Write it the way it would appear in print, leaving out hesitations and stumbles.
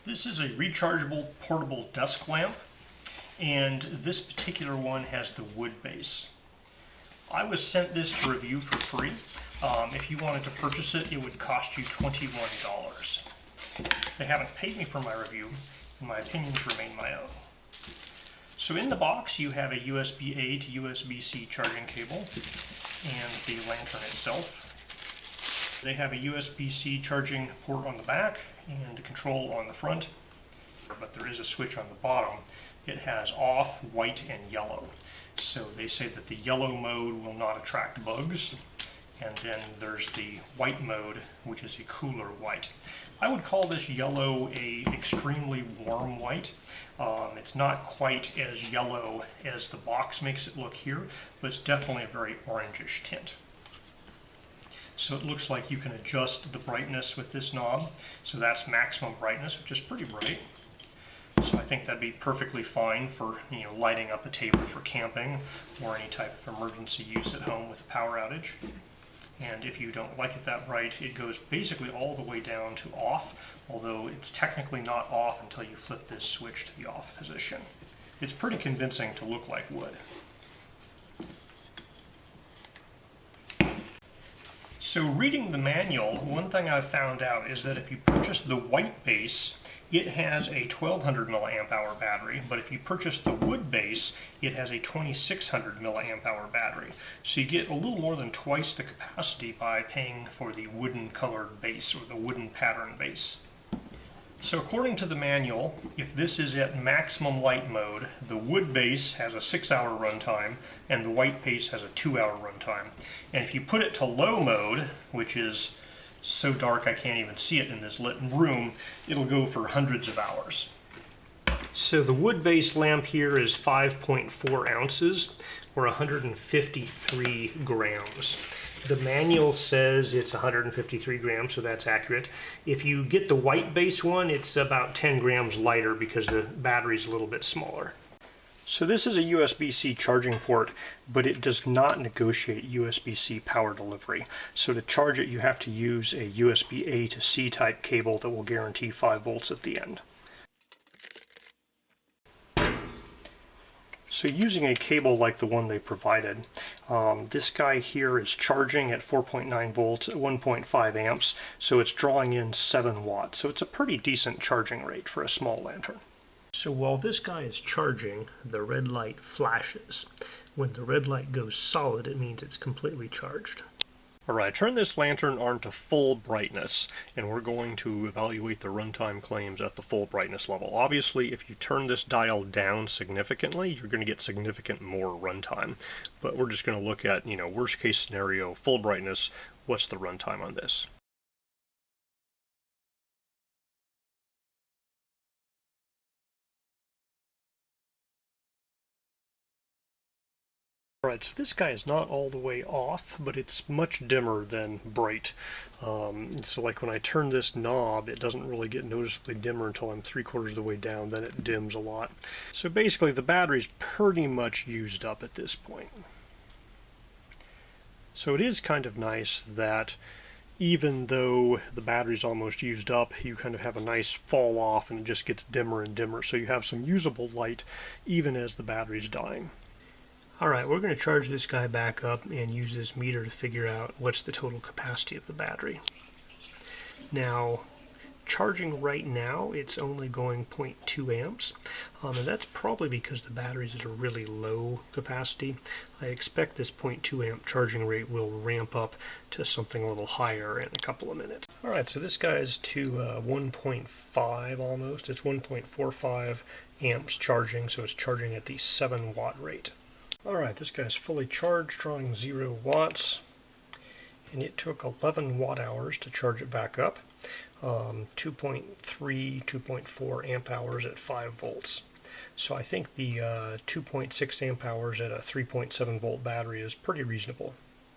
This is a rechargeable portable desk lamp, and this particular one has the wood base. I was sent this to review for free. If you wanted to purchase it, it would cost you $21. They haven't paid me for my review, and my opinions remain my own. So in the box, you have a USB-A to USB-C charging cable and the lantern itself. They have a USB-C charging port on the back and a control on the front, but there is a switch on the bottom. It has off, white, and yellow. So they say that the yellow mode will not attract bugs, and then there's the white mode, which is a cooler white. I would call this yellow a extremely warm white. It's not quite as yellow as the box makes it look here, but it's definitely a very orangish tint. So it looks like you can adjust the brightness with this knob. So that's maximum brightness, which is pretty bright. So I think that'd be perfectly fine for lighting up a table for camping or any type of emergency use at home with a power outage. And if you don't like it that bright, it goes basically all the way down to off, although it's technically not off until you flip this switch to the off position. It's pretty convincing to look like wood. So reading the manual, one thing I've found out is that if you purchase the white base, it has a 1200 milliamp hour battery, but if you purchase the wood base, it has a 2600 milliamp hour battery. So you get a little more than twice the capacity by paying for the wooden colored base or the wooden pattern base. So according to the manual, if this is at maximum light mode, the wood base has a 6-hour runtime and the white base has a 2-hour runtime. And if you put it to low mode, which is so dark I can't even see it in this lit room, it'll go for hundreds of hours. So the wood base lamp here is 5.4 ounces or 153 grams. The manual says it's 153 grams, so that's accurate. If you get the white base one, it's about 10 grams lighter because the battery's a little bit smaller. So this is a USB-C charging port, but it does not negotiate USB-C power delivery. So to charge it, you have to use a USB-A to C type cable that will guarantee 5 volts at the end. So using a cable like the one they provided, this guy here is charging at 4.9 volts at 1.5 amps, so it's drawing in 7 watts. So it's a pretty decent charging rate for a small lantern. So while this guy is charging, the red light flashes. When the red light goes solid, it means it's completely charged. Alright, turn this lantern on to full brightness, and we're going to evaluate the runtime claims at the full brightness level. Obviously, if you turn this dial down significantly, you're going to get significant more runtime. But we're just going to look at, worst case scenario, full brightness, what's the runtime on this? Alright, so this guy is not all the way off, but it's much dimmer than bright. So like when I turn this knob, it doesn't really get noticeably dimmer until I'm 3/4 of the way down, then it dims a lot. So basically the battery's pretty much used up at this point. So it is kind of nice that even though the battery's almost used up, you kind of have a nice fall off and it just gets dimmer and dimmer. So you have some usable light even as the battery's dying. Alright, we're going to charge this guy back up and use this meter to figure out what's the total capacity of the battery. Now, charging right now, it's only going 0.2 amps, and that's probably because the battery's at a really low capacity. I expect this 0.2 amp charging rate will ramp up to something a little higher in a couple of minutes. Alright, so this guy is to 1.5 almost. It's 1.45 amps charging, so it's charging at the 7 watt rate. Alright, this guy's fully charged, drawing 0 watts, and it took 11 watt hours to charge it back up, 2.3, 2.4 amp hours at 5 volts. So I think the 2.6 amp hours at a 3.7 volt battery is pretty reasonable.